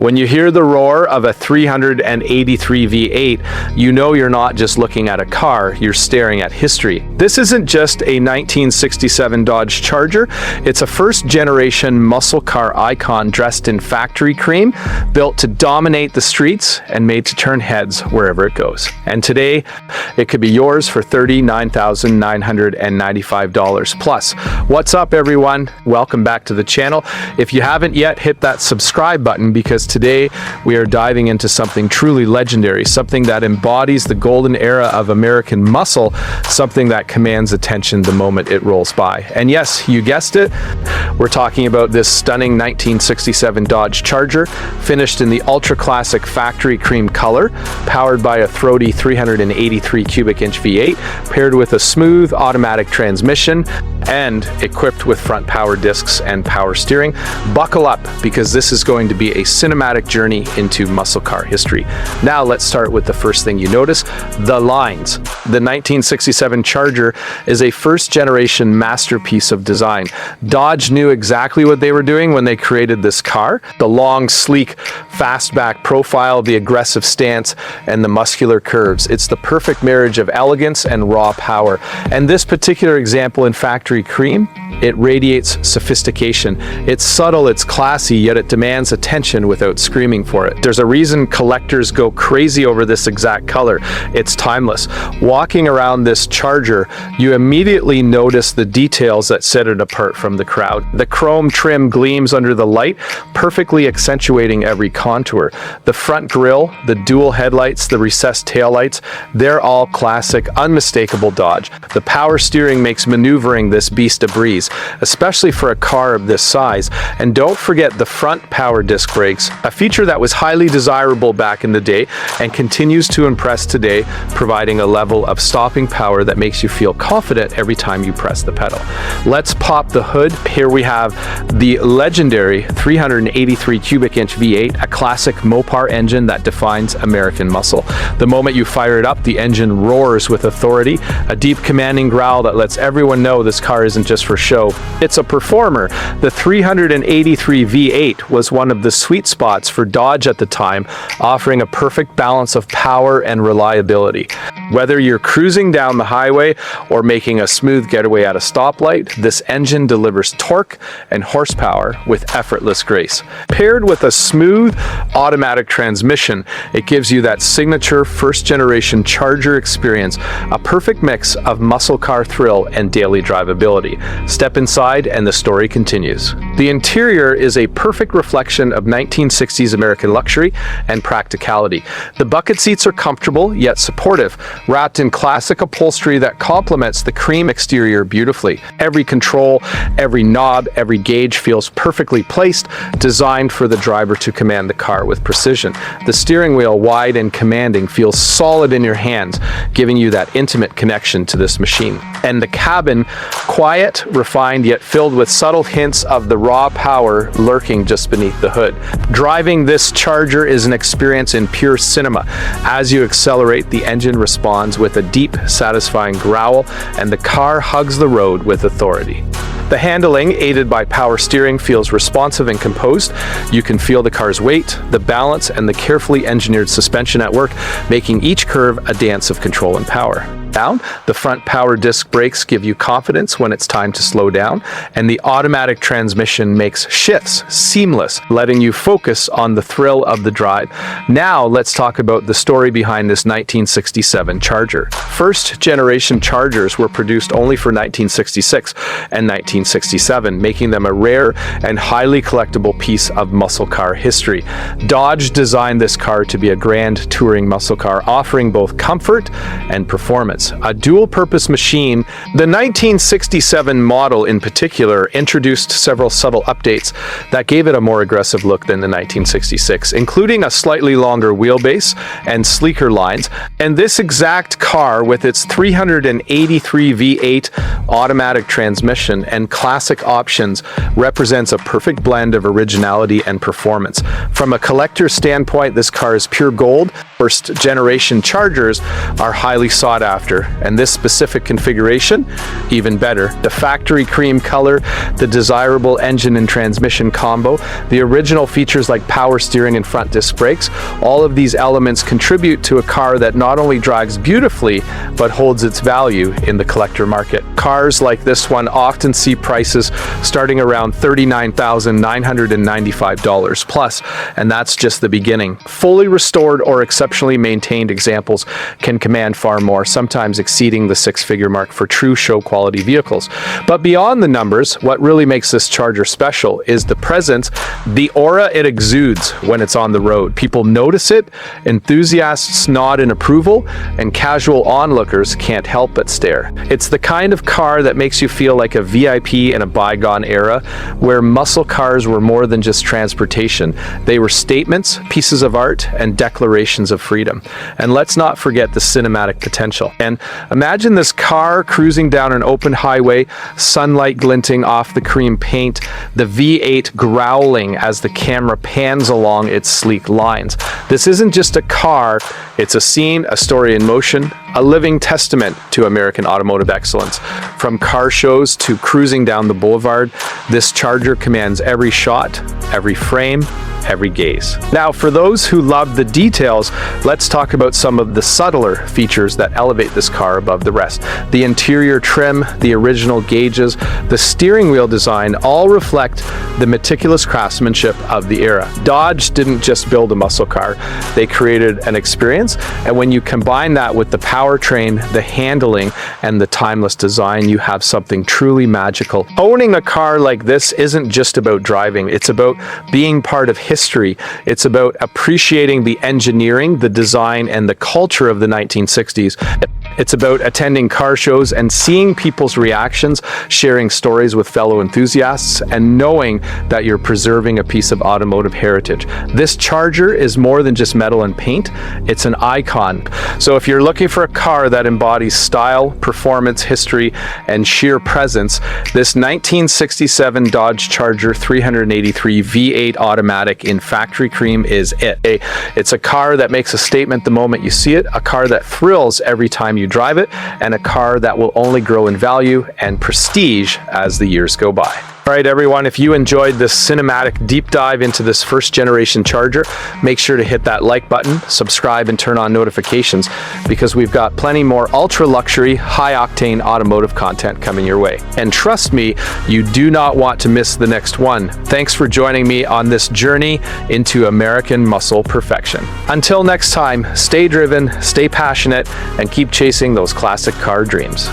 When you hear the roar of a 383 V8, you know you're not just looking at a car, you're staring at history. This isn't just a 1967 Dodge Charger, it's a first-generation muscle car icon dressed in factory cream, built to dominate the streets and made to turn heads wherever it goes. And today, it could be yours for $39,995 plus. What's up, everyone? Welcome back to the channel. If you haven't yet, hit that subscribe button, because today we are diving into something truly legendary, something that embodies the golden era of American muscle, something that commands attention the moment it rolls by. And yes, you guessed it, we're talking about this stunning 1967 Dodge Charger, finished in the ultra-classic factory cream color, powered by a throaty 383 cubic inch V8, paired with a smooth automatic transmission, and equipped with front power discs and power steering. Buckle up, because this is going to be a cinematic journey into muscle car history. Now let's start with the first thing you notice, the lines. The 1967 Charger is a first-generation masterpiece of design. Dodge knew exactly what they were doing when they created this car. The long, sleek, fastback profile, the aggressive stance, and the muscular curves. It's the perfect marriage of elegance and raw power. And this particular example in factory cream, it radiates sophistication. It's subtle, it's classy, yet it demands attention without screaming for it. There's a reason collectors go crazy over this exact color. It's timeless. Walking around this Charger, you immediately notice the details that set it apart from the crowd. The chrome trim gleams under the light, perfectly accentuating every contour. The front grille, the dual headlights, the recessed taillights, they're all classic, unmistakable Dodge. The power steering makes maneuvering this beast a breeze, especially for a car of this size. And don't forget the front power disc brakes, a feature that was highly desirable back in the day and continues to impress today, providing a level of stopping power that makes you feel confident every time you press the pedal. Let's pop the hood. Here we have the legendary 383 cubic inch V8, a classic Mopar engine that defines American muscle. The moment you fire it up, the engine roars with authority, a deep commanding growl that lets everyone know this car isn't just for show, it's a performer. The 383 V8 was one of the sweet spots for Dodge at the time, offering a perfect balance of power and reliability. Whether you're cruising down the highway or making a smooth getaway at a stoplight, this engine delivers torque and horsepower with effortless grace. Paired with a smooth automatic transmission, it gives you that signature first-generation Charger experience, a perfect mix of muscle car thrill and daily drivability. Step inside and the story continues. The interior is a perfect reflection of 1960s American luxury and practicality. The bucket seats are comfortable yet supportive, wrapped in classic upholstery that complements the cream exterior beautifully. Every control, every knob, every gauge feels perfectly placed, designed for the driver to command the car with precision. The steering wheel, wide and commanding, feels solid in your hands, giving you that intimate connection to this machine. And the cabin, quiet, refined, yet filled with subtle hints of the raw power lurking just beneath the hood. Driving this Charger is an experience in pure cinema. As you accelerate, the engine responds with a deep, satisfying growl, and the car hugs the road with authority. The handling, aided by power steering, feels responsive and composed. You can feel the car's weight, the balance, and the carefully engineered suspension at work, making each curve a dance of control and power. Down, the front power disc brakes give you confidence when it's time to slow down, and the automatic transmission makes shifts seamless, letting you focus on the thrill of the drive. Now let's talk about the story behind this 1967 Charger. First-generation Chargers were produced only for 1966 and 1967, making them a rare and highly collectible piece of muscle car history. Dodge designed this car to be a grand touring muscle car, offering both comfort and performance. A dual-purpose machine, the 1967 model in particular introduced several subtle updates that gave it a more aggressive look than the 1966, including a slightly longer wheelbase and sleeker lines. And this exact car, with its 383 V8 automatic transmission and classic options, represents a perfect blend of originality and performance. From a collector's standpoint, this car is pure gold, First generation Chargers are highly sought after, and this specific configuration, even better. The factory cream color, the desirable engine and transmission combo, the original features like power steering and front disc brakes, all of these elements contribute to a car that not only drives beautifully, but holds its value in the collector market. Cars like this one often see prices starting around $39,995 plus, and that's just the beginning. Fully restored or exceptionally maintained examples can command far more, sometimes exceeding the six-figure mark for true show quality vehicles. But beyond the numbers, what really makes this Charger special is the presence, the aura it exudes when it's on the road. People notice it, enthusiasts nod in approval, and casual onlookers can't help but stare. It's the kind of car that makes you feel like a VIP in a bygone era where muscle cars were more than just transportation. They were statements, pieces of art, and declarations of freedom. And let's not forget the cinematic potential. And imagine this car cruising down an open highway, sunlight glinting off the cream paint, the V8 growling as the camera pans along its sleek lines. This isn't just a car, it's a scene, a story in motion, a living testament to American automotive excellence. From car shows to cruising down the boulevard, this Charger commands every shot, every frame, every gaze. Now, for those who love the details, let's talk about some of the subtler features that elevate this car above the rest. The interior trim, the original gauges, the steering wheel design all reflect the meticulous craftsmanship of the era. Dodge didn't just build a muscle car, they created an experience, and when you combine that with the powertrain, the handling, and the timeless design, you have something truly magical. Owning a car like this isn't just about driving, it's about being part of history. It's about appreciating the engineering, the design, and the culture of the 1960s. It's about attending car shows and seeing people's reactions, sharing stories with fellow enthusiasts, and knowing that you're preserving a piece of automotive heritage. This Charger is more than just metal and paint, it's an icon. So if you're looking for a car that embodies style, performance, history, and sheer presence, this 1967 Dodge Charger 383 V8 automatic in factory cream is it. It's a car that makes a statement the moment you see it, a car that thrills every time you drive it, and a car that will only grow in value and prestige as the years go by. All right, everyone, if you enjoyed this cinematic deep dive into this first generation Charger, make sure to hit that like button, subscribe, and turn on notifications because we've got plenty more ultra luxury, high octane automotive content coming your way. And trust me, you do not want to miss the next one. Thanks for joining me on this journey into American muscle perfection. Until next time, stay driven, stay passionate, and keep chasing those classic car dreams.